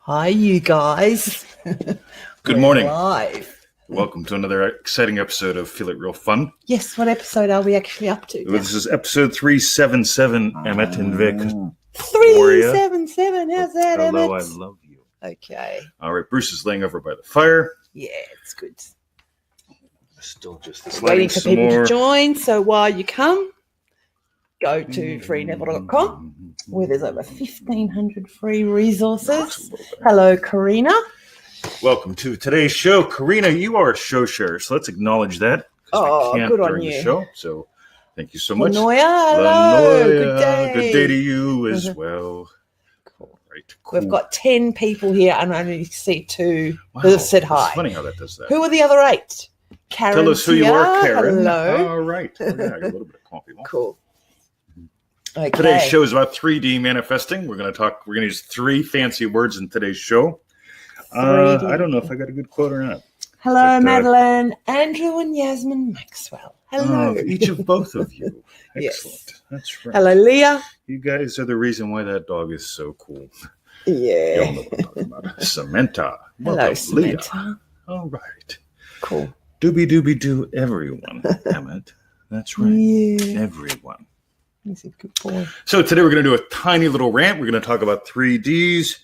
Hi, you guys. Good morning. Live. Welcome to another exciting episode of Feel It Real Fun. Yes, what episode are we actually up to? This is episode 377, Emmett and Vic. 377. How's that, Hello, Emmett? I love you. Okay. All right, Bruce is laying over by the fire. Yeah, it's good. Still just this Waiting for people to join. So while you come, go to freeneville.com where there's over 1,500 free resources. Hello, Karina. Welcome to today's show. Karina, you are a show sharer, so let's acknowledge that. Oh, we can't good on during you. the show, so thank you so much. Lanoya, hello. Good day. Good day to you as well. Cool. Right, cool. We've got 10 people here and I only see 2 that have said hi. It's funny how that does that. Who are the other 8? Karen. Tell us who you are, Karen. Hello. All right. Yeah, I got a little bit of coffee. Cool. Okay. Today's show is about 3D manifesting. We're going to use 3 fancy words in today's show. I don't know if I got a good quote or not. Hello, Madeline, Andrew, and Yasmin Maxwell. Hello. Each of both of you. Yes. Excellent. That's right. Hello, Leah. You guys are the reason why that dog is so cool. Yeah. You all know what I'm talking about. Samantha. Hello, Welcome, Samantha. Leah. All right. Cool. Doobie-doobie-doo, everyone. Emmett. That's right. Yeah. Everyone. He's a good boy. So today we're going to do a tiny little rant. We're going to talk about 3Ds.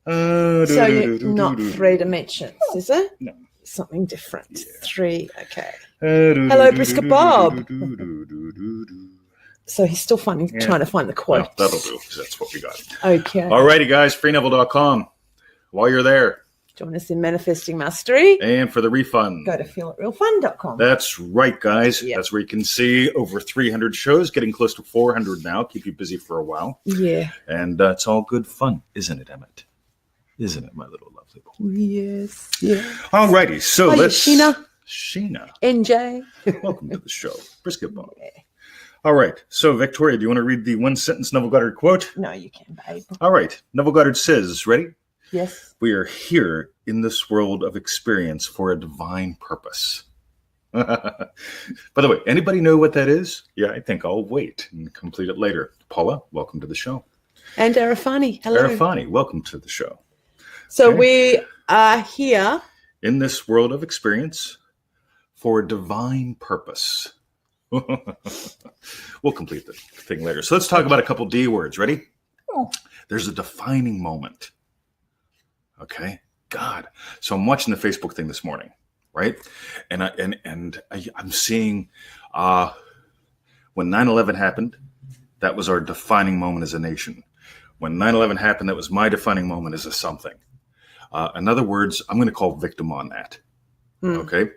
So you're not 3 dimensions, is it? No. Something different. Yeah. 3, okay. Hello, Brisket Bob. So he's still trying to find the quote. Well, that'll do, because that's what we got. Okay. All righty, guys, freeneville.com. While you're there. Join us in Manifesting Mastery. And for the refund. Go to feelitrealfun.com. That's right, guys. Yep. That's where you can see over 300 shows, getting close to 400 now. Keep you busy for a while. Yeah. And it's all good fun, isn't it, Emmett? Isn't it, my little lovely boy? Yes. Yeah. All righty, so Hiya, let's... Sheena. NJ. Welcome to the show. Brisket Bob. Yeah. All right, so Victoria, do you want to read the one-sentence Neville Goddard quote? No, you can, babe. All right, Neville Goddard says, ready? Yes. We are here in this world of experience for a divine purpose. By the way, anybody know what that is? Yeah, I think I'll wait and complete it later. Paula, welcome to the show. And Arafani. Hello. Arafani, welcome to the show. So Okay. we are here. In this world of experience for a divine purpose. We'll complete the thing later. So let's talk about a couple D words. Ready? Oh. There's a defining moment. Okay, God. So I'm watching the Facebook thing this morning, right? And I'm seeing when 9/11 happened, that was our defining moment as a nation. When 9/11 happened, that was my defining moment as a something. In other words, I'm going to call victim on that. Okay,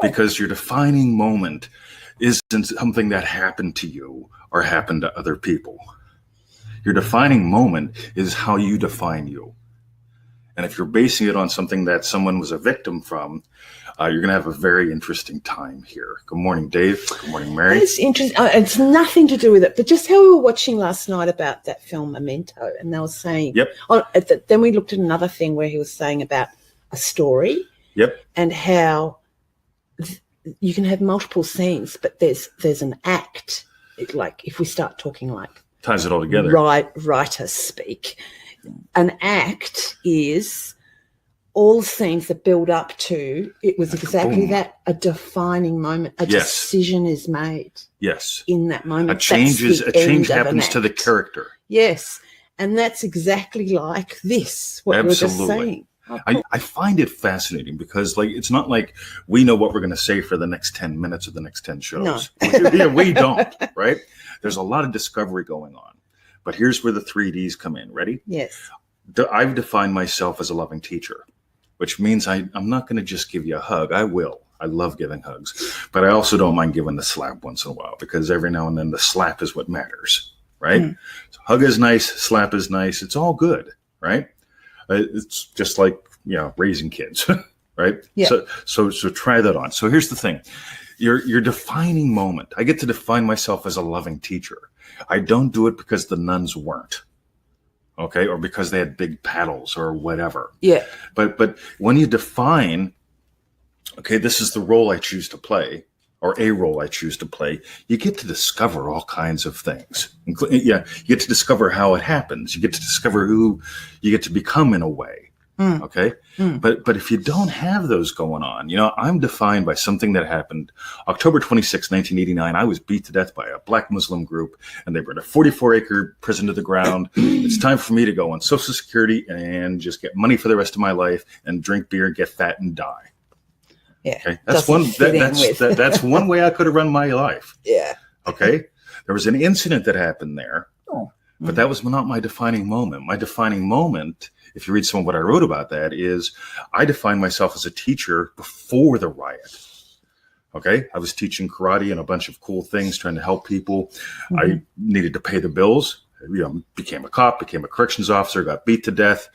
because your defining moment isn't something that happened to you or happened to other people. Your defining moment is how you define you. And if you're basing it on something that someone was a victim from, you're going to have a very interesting time here. Good morning, Dave. Good morning, Mary. It's interesting. It's nothing to do with it, but just how we were watching last night about that film Memento, and they were saying, Yep. Then we looked at another thing where he was saying about a story. Yep. And how you can have multiple scenes, but there's an act. Like if we start talking like Ties it all together. Writer speak. An act is all scenes that build up to, it was Like exactly boom. that, a defining moment. A Yes. decision is made Yes. in that moment. A change happens to the character. Yes. And that's exactly like this, what we were just Absolutely. saying. Oh, cool. I find it fascinating because it's not like we know what we're going to say for the next 10 minutes or the next 10 shows. No. Yeah, we don't, right? There's a lot of discovery going on. But here's where the 3Ds come in. Ready? Yes. I've defined myself as a loving teacher, which means I'm not going to just give you a hug. I will. I love giving hugs. But I also don't mind giving the slap once in a while because every now and then the slap is what matters, right? Mm. So hug is nice. Slap is nice. It's all good, right? It's just like, raising kids, right? Yeah. So try that on. So here's the thing. Your defining moment. I get to define myself as a loving teacher. I don't do it because the nuns weren't, okay, or because they had big paddles or whatever. Yeah. But when you define, okay, this is the role I choose to play, or a role I choose to play, you get to discover all kinds of things. You get to discover how it happens. You get to discover who you get to become in a way. Okay. But if you don't have those going on, I'm defined by something that happened October 26, 1989. I was beat to death by a black Muslim group, and they burned a 44-acre prison to the ground. It's time for me to go on Social Security and just get money for the rest of my life and drink beer, get fat, and die. Yeah. Okay. That's one way I could have run my life. Yeah. Okay. There was an incident that happened there, but that was not my defining moment. My defining moment, if you read some of what I wrote about that, is I defined myself as a teacher before the riot. Okay. I was teaching karate and a bunch of cool things, trying to help people. I needed to pay the bills. Became a cop, became a corrections officer, got beat to death,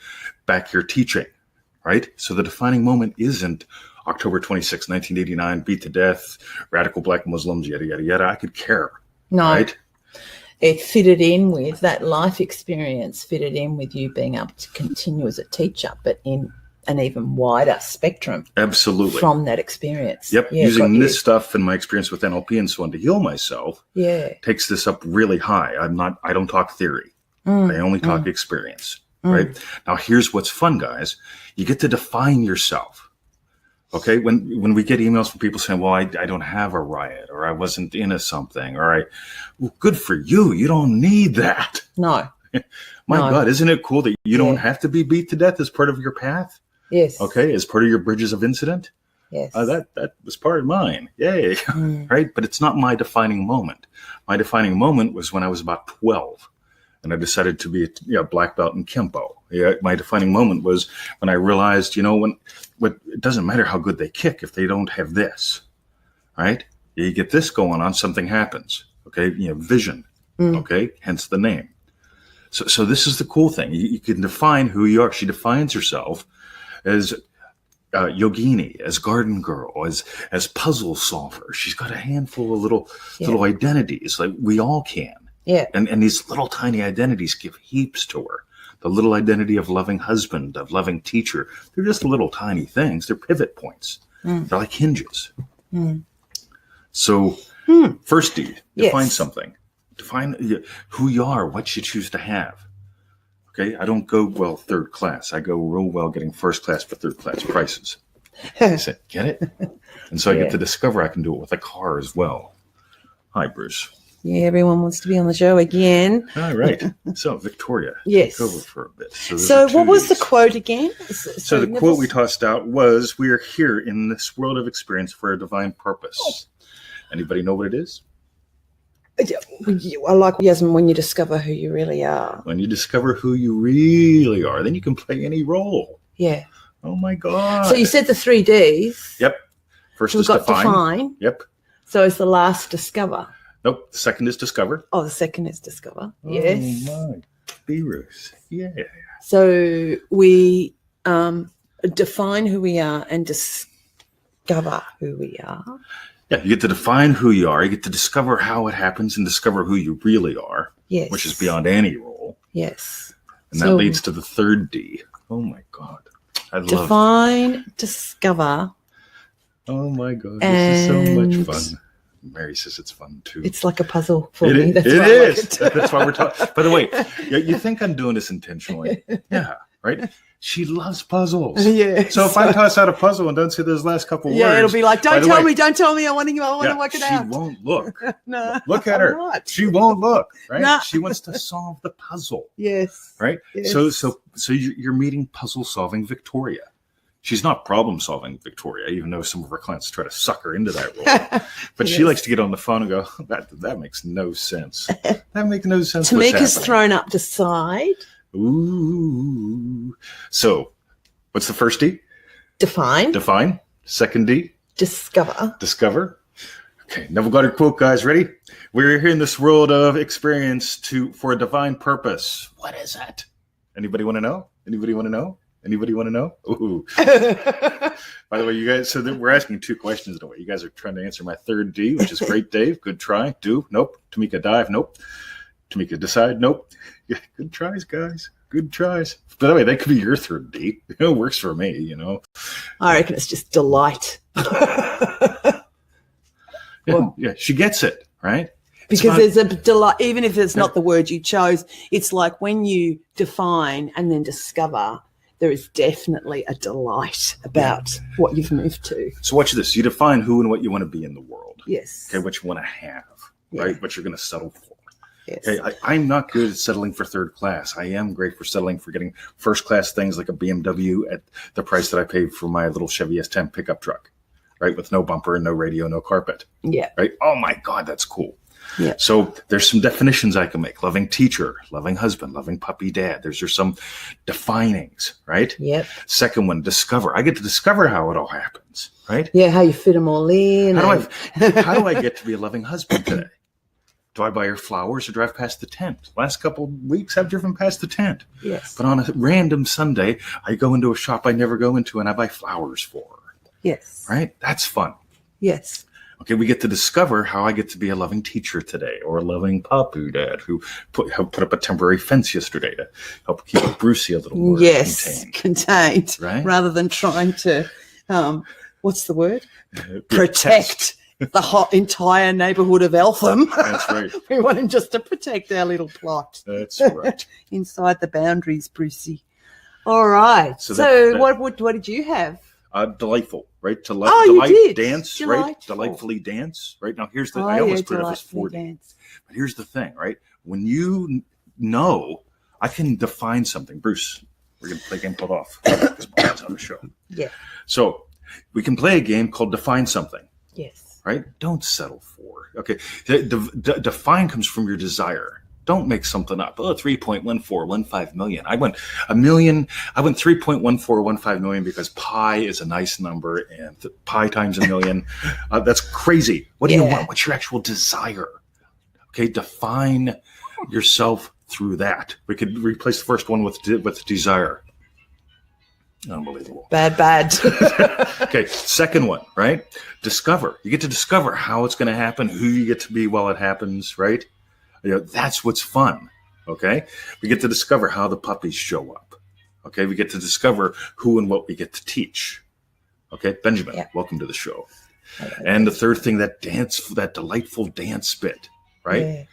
back here teaching. Right. So the defining moment isn't October 26, 1989, beat to death, radical black Muslims, yada, yada, yada. I could care. No. Right. It fitted in with that life experience, fitted in with you being able to continue as a teacher, but in an even wider spectrum. Absolutely. From that experience. Yep. Yeah, using this stuff and my experience with NLP and so on to heal myself takes this up really high. I don't talk theory. I only talk experience. Right. Now, here's what's fun, guys. You get to define yourself. Okay, when we get emails from people saying, well, I don't have a riot, or I wasn't in a something, well, good for you. You don't need that. No. My God, isn't it cool that you don't have to be beat to death as part of your path? Yes. Okay, as part of your bridges of incident? Yes. That was part of mine. Yay. Right? But it's not my defining moment. My defining moment was when I was about 12. And I decided to be a black belt in Kempo. My defining moment was when I realized, it doesn't matter how good they kick if they don't have this, right? You get this going on, something happens. Okay, vision. Okay, hence the name. So this is the cool thing. You can define who you are. She defines herself as yogini, as garden girl, as puzzle solver. She's got a handful of little identities, like we all can. Yeah. And these little tiny identities give heaps to her. The little identity of loving husband, of loving teacher. They're just little tiny things. They're pivot points. They're like hinges. So first D, define something. Define who you are, what you choose to have. Okay, I don't go well third class. I go real well getting first class for third class prices. I said, get it? And so I get to discover I can do it with a car as well. Hi, Bruce. Yeah, everyone wants to be on the show again. All right. So, Victoria, yes. take over for a bit. So what was the quote again? So the quote we tossed out was, we are here in this world of experience for a divine purpose. Anybody know what it is? I like Yasmin, when you discover who you really are. When you discover who you really are, then you can play any role. Yeah. Oh, my God. So you said the 3 Ds. Yep. First so is we've got define. Yep. So it's the last discover. Nope. The second is discover. Oh, the second is discover. Yes. Oh, my. Be-Ruth. Yeah. So we define who we are and discover who we are. Yeah, you get to define who you are. You get to discover how it happens and discover who you really are. Yes. Which is beyond any role. Yes. And that leads to the third D. Oh, my God. I love define, discover. Oh, my God. This is so much fun. Mary says it's fun too. It's like a puzzle for me. That's why we're talking. By the way, you think I'm doing this intentionally? Yeah, right. She loves puzzles. Yeah. So if I toss out a puzzle and don't see those last couple words, it'll be like, don't tell me. I want to work it out. She won't look. No, look at her. Not. She won't look. Right. No. She wants to solve the puzzle. Yes. Right. Yes. So you're meeting puzzle solving Victoria. She's not problem-solving Victoria, even though some of her clients try to suck her into that role. But she likes to get on the phone and go, that makes no sense. That makes no sense. Tamika's thrown up the side. Ooh. So, what's the first D? Define. Define. Second D? Discover. Discover. Okay, Neville Goddard quote, guys. Ready? We're here in this world of experience for a divine purpose. What is that? Anybody want to know? Anybody want to know? Anybody want to know? Ooh. By the way, you guys, we're asking 2 questions in a way. You guys are trying to answer my third D, which is great, Dave. Good try. Do. Nope. Tamika, dive. Nope. Tamika, decide. Nope. Yeah, good tries, guys. Good tries. By the way, that could be your third D. It works for me, I reckon it's just delight. Well, Yeah, she gets it, right? because there's a delight, even if it's not the word you chose. It's like when you define and then discover, there is definitely a delight about what you've moved to. So watch this. You define who and what you want to be in the world. Yes. Okay, what you want to have, right? What you're going to settle for. Yes. Okay, I'm not good at settling for third class. I am great for settling for getting first class things like a BMW at the price that I paid for my little Chevy S10 pickup truck, right? With no bumper and no radio, no carpet. Yeah. Right? Oh my God, that's cool. Yeah. So there's some definitions I can make. Loving teacher, loving husband, loving puppy dad. There's some definings, right? Yep. Second one, discover. I get to discover how it all happens, right? Yeah, how you fit them all in. How do I get to be a loving husband today? Do I buy her flowers or drive past the tent? Last couple of weeks, I've driven past the tent. Yes. But on a random Sunday, I go into a shop I never go into and I buy flowers for her. Yes. Right? That's fun. Yes. Okay, we get to discover how I get to be a loving teacher today, or a loving puppy dad who put up a temporary fence yesterday to help keep Brucey a little more contained, right? Rather than trying to, what's the word? Protect the entire neighbourhood of Eltham. That's right. We want him just to protect our little plot. That's right. Inside the boundaries, Brucey. All right. So what did you have? Delightful, right? You did. Dance, right? Delightfully dance, right? Now here's the. I almost put it as 40. But here's the thing, right? When you know, I can define something. Bruce, we're gonna play a game called Off. Because Brian's on the show. Yeah. So we can play a game called Define Something. Yes. Right? Don't settle for. Okay. Define comes from your desire. Don't make something up. 3.1415 million. I went 3.1415 million because pi is a nice number and pi times a million. That's crazy. What do you want? What's your actual desire? Okay. Define yourself through that. We could replace the first one with desire. Unbelievable. Bad. Okay. Second one, right? Discover. You get to discover how it's going to happen, who you get to be while it happens, right? That's what's fun. Okay. We get to discover how the puppies show up. Okay. We get to discover who and what we get to teach. Okay. Benjamin, welcome to the show. And the third thing, that delightful dance bit, right? Yeah.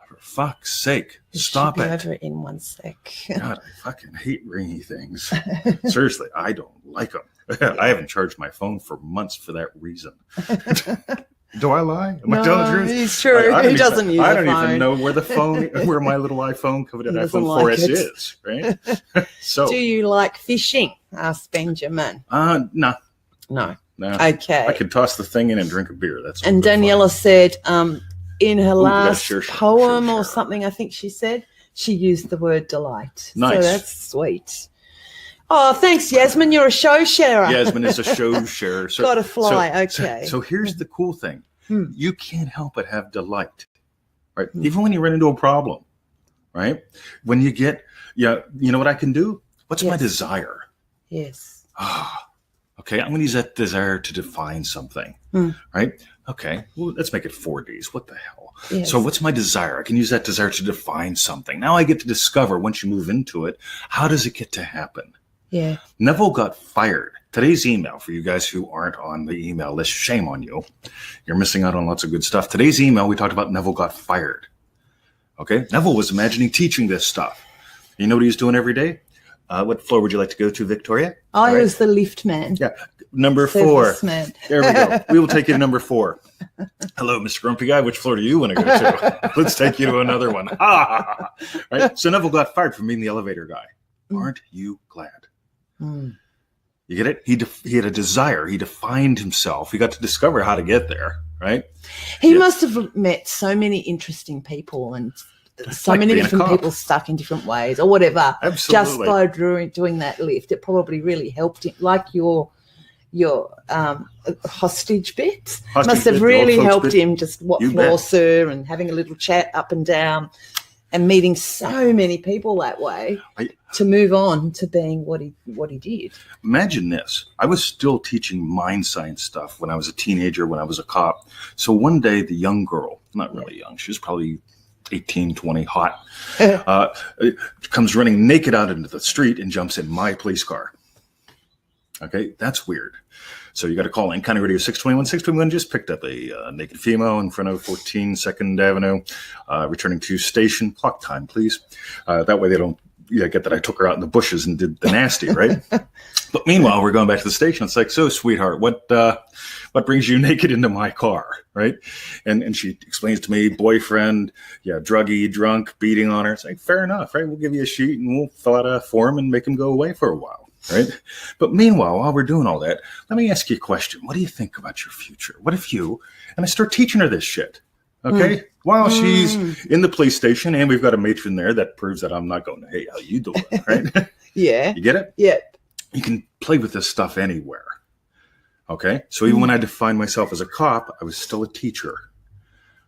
For fuck's sake, stop it. Over in 1 sec. God, I fucking hate ringy things. Seriously, I don't like them. I haven't charged my phone for months for that reason. Do I lie? Am I telling the truth? He's true. He doesn't use I don't even know where where my little iPhone covered at iPhone 4S is, right? So, do you like fishing? Asked Benjamin. No. Okay. I could toss the thing in and drink a beer. That's all. And Daniela said, in her last poem or something, I think she said, she used the word delight. Nice. So that's sweet. Oh, thanks, Yasmin. You're a show sharer. Yasmin is a show sharer. So, got to fly. Okay. So here's the cool thing. You can't help but have delight, right? Even when you run into a problem, right? When you get, you know what I can do? What's my desire? Yes. Okay, I'm going to use that desire to define something, right? Okay, well, let's make it 4 Ds. What the hell? Yes. So what's my desire? I can use that desire to define something. Now I get to discover, once you move into it, how does it get to happen? Yeah. Neville got fired. Today's email, for you guys who aren't on the email list, shame on you. You're missing out on lots of good stuff. Today's email, we talked about Neville got fired. Okay? Neville was imagining teaching this stuff. You know what he's doing every day? What floor would you like to go to, Victoria? I was the lift man. Yeah. Number 4. Man. There we go. We will take you to number 4. Hello, Mr. Grumpy Guy. Which floor do you want to go to? Let's take you to another one. Right? So Neville got fired from being the elevator guy. Aren't you glad? You get it? He had a desire. He defined himself. He got to discover how to get there, right? He must have met so many interesting people and so many different people stuck in different ways or whatever. Absolutely. Just by doing that lift, it probably really helped him. Like your hostage bit must have really helped him. Just what floor, sir, and having a little chat up and down. And meeting so many people that way to move on to being what he did. Imagine this. I was still teaching mind science stuff when I was a teenager, when I was a cop. So one day the young girl, not really young, she was probably 18, 20, hot, comes running naked out into the street and jumps in my police car. Okay, that's weird. So you got to call in. County Radio 621. 621 just picked up a naked female in front of 14 2nd Avenue, returning to station. Clock time, please. That way they don't get that I took her out in the bushes and did the nasty, right? But meanwhile, we're going back to the station. It's like, so, sweetheart, what brings you naked into my car, right? And she explains to me, boyfriend, druggy, drunk, beating on her. It's like, fair enough, right? We'll give you a sheet and we'll fill out a form and make him go away for a while, right? But meanwhile, while we're doing all that, let me ask you a question. What do you think about your future? What if you, and I start teaching her this shit, okay? While she's in the police station, and we've got a matron there that proves that I'm not going, hey, how you doing, right? Yeah. You get it? Yeah. You can play with this stuff anywhere. Okay. So even when I defined myself as a cop, I was still a teacher,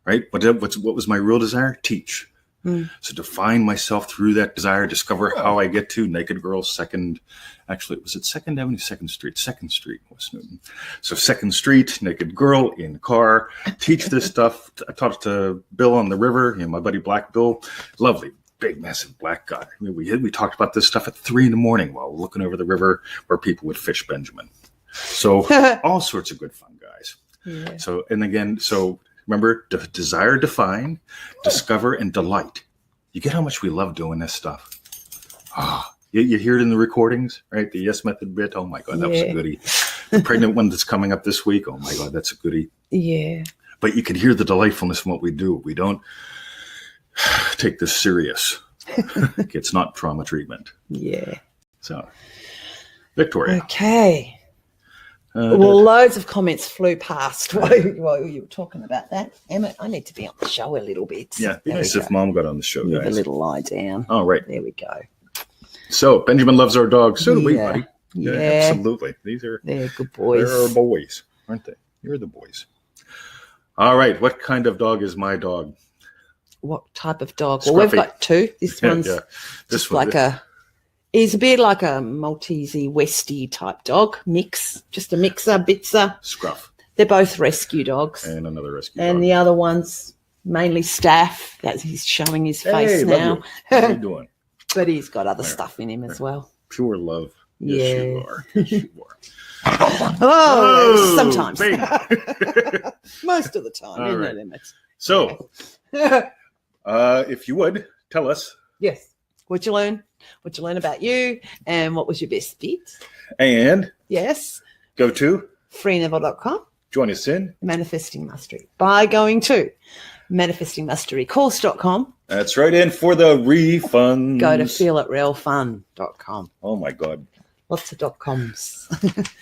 right? What was my real desire? Teach. So define myself through that desire, discover how I get to Naked Girl actually, was it 2nd Avenue, 2nd Street, 2nd Street, West Newton. So 2nd Street, Naked Girl in car, teach this stuff. I taught it to Bill on the river, my buddy Black Bill, lovely. Big, massive black guy. I mean, we talked about this stuff at 3 a.m. while looking over the river where people would fish Benjamin. So all sorts of good fun, guys. Yeah. So, and again, remember, desire, define, discover, and delight. You get how much we love doing this stuff. You hear it in the recordings, right? The Yes Method bit. Oh my God, that was a goodie. The pregnant one that's coming up this week. Oh my God, that's a goodie. Yeah. But you can hear the delightfulness in what we do. We don't take this serious. It's not trauma treatment. Yeah. So, Victoria. Okay. Loads of comments flew past while you were talking about that. Emma, I need to be on the show a little bit. Yeah, be nice if Mom got on the show, guys. With a little lie down. Oh, right. There we go. So, Benjamin loves our dogs. So do we, buddy. Yeah, absolutely. They're good boys. They're our boys, aren't they? You're the boys. All right. What kind of dog is my dog? What type of dog? Scruffy. Well, we've got two. This one's this one, he's a bit like a Maltese Westie type dog. Mix. Just a mixer, bitzer. Scruff. They're both rescue dogs. And another rescue dog. And the other one's mainly staff. He's showing his face now. How are you doing? But he's got other stuff in him as well. Pure love. Yes, you are. Yes, you are. Sometimes. Most of the time. All right. No limits. So, if you would, tell us. Yes. What'd you learn? What'd you learn about you? And what was your best bit? And yes, go to freeneville.com. Join us in Manifesting Mastery by going to manifestingmasterycourse.com. That's right. And for the refunds, go to feelitrealfun.com. Oh my God. Lots of .coms.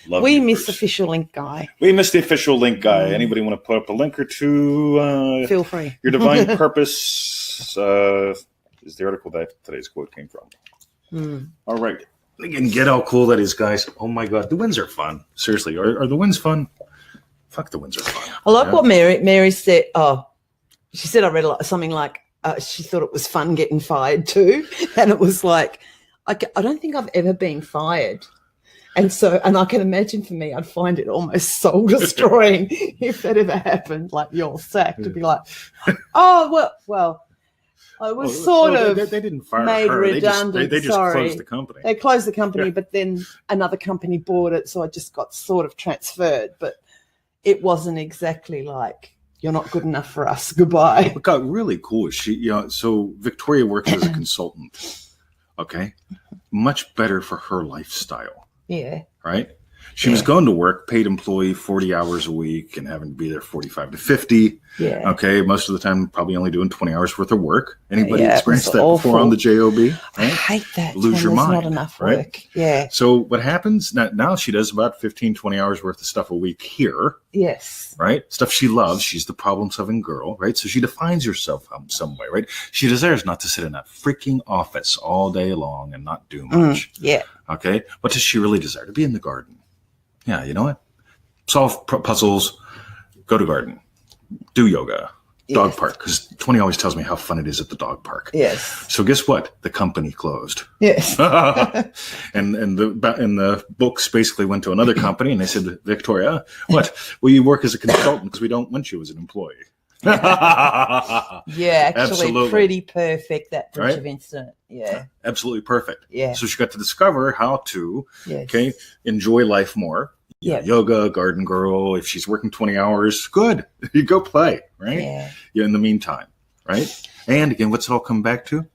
We missed the official link guy. We missed the official link guy. Anybody want to put up a link or two? Feel free. Your divine purpose is the article that today's quote came from. All right. Again, get how cool that is, guys. Oh my God. The wins are fun. Seriously. Are the wins fun? Fuck, the wins are fun. I like what Mary said. She said I read something like she thought it was fun getting fired too. And it was like, I don't think I've ever been fired. And I can imagine for me, I'd find it almost soul destroying if that ever happened, like you're sacked, to be like, oh, well, I was they didn't fire made her. redundant. They just closed the company. They closed the company, but then another company bought it. So I just got sort of transferred, but it wasn't exactly like, you're not good enough for us. Goodbye. What got really cool is so Victoria works as a consultant. Okay. Much better for her lifestyle. Yeah. Right. She was going to work, paid employee, 40 hours a week and having to be there 45 to 50. Yeah. Okay. Most of the time, probably only doing 20 hours worth of work. Anybody experienced that before on the JOB? Right? I hate that. Lose your mind. Not enough work. Right? Yeah. So what happens now she does about 15, 20 hours worth of stuff a week here. Yes. Right. Stuff she loves. She's the problem solving girl. Right. So she defines herself some way. Right. She desires not to sit in that freaking office all day long and not do much. Yeah. Okay. What does she really desire? To be in the garden. Yeah, you know what? Solve puzzles, go to garden, do yoga, dog park, because 20 always tells me how fun it is at the dog park. Yes. So guess what? The company closed. Yes. and the books basically went to another company, and they said, Victoria, what? Well, you work as a consultant because we don't want you as an employee. Yeah, actually Absolutely. Pretty perfect, that bridge of incident. Yeah. Absolutely perfect. Yeah. So she got to discover how to enjoy life more, yoga, garden girl. If she's working 20 hours, good. You go play, right? Yeah. In the meantime, right? And again, what's it all come back to?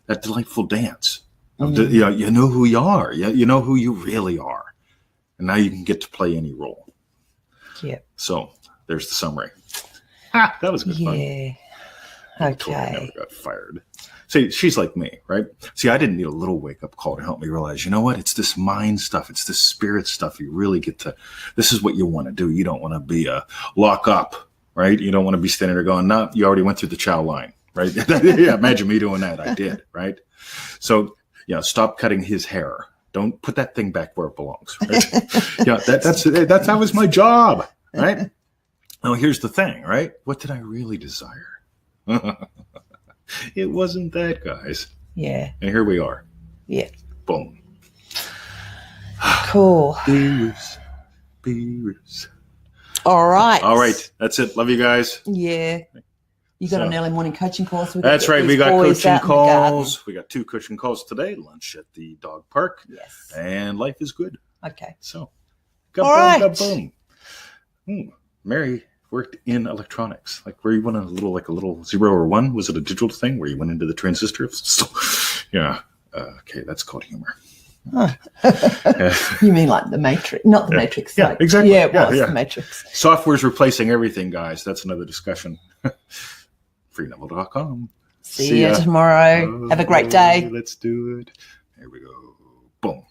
That delightful dance. You know who you are. You know who you really are. And now you can get to play any role. Yeah. So there's the summary. That was good fun. Yeah. Okay. I never got fired. See, she's like me, right? See, I didn't need a little wake-up call to help me realize, you know what? It's this mind stuff. It's this spirit stuff. You really get to, this is what you want to do. You don't want to be a lock up, right? You don't want to be standing there going, no, you already went through the chow line, right? Yeah, imagine me doing that. I did, right? So, stop cutting his hair. Don't put that thing back where it belongs, right? That was my job, right? Now, here's the thing, right? What did I really desire? It wasn't that, guys. Yeah. And here we are. Yeah. Boom. Cool. Beers. All right. That's it. Love you guys. Yeah. You got an early morning coaching course with That's right. We got coaching calls. We got 2 coaching calls today. Lunch at the dog park. Yes. And life is good. Okay. So, boom. Mary worked in electronics, like where you went a little 0 or 1. Was it a digital thing where you went into the transistor? So, okay, that's called humor. Oh. You mean like the Matrix? Not the Matrix. Yeah, exactly. Yeah, it was the Matrix. Software's replacing everything, guys. That's another discussion. Freeneville.com. See you tomorrow. Have a great day. Let's do it. Here we go. Boom.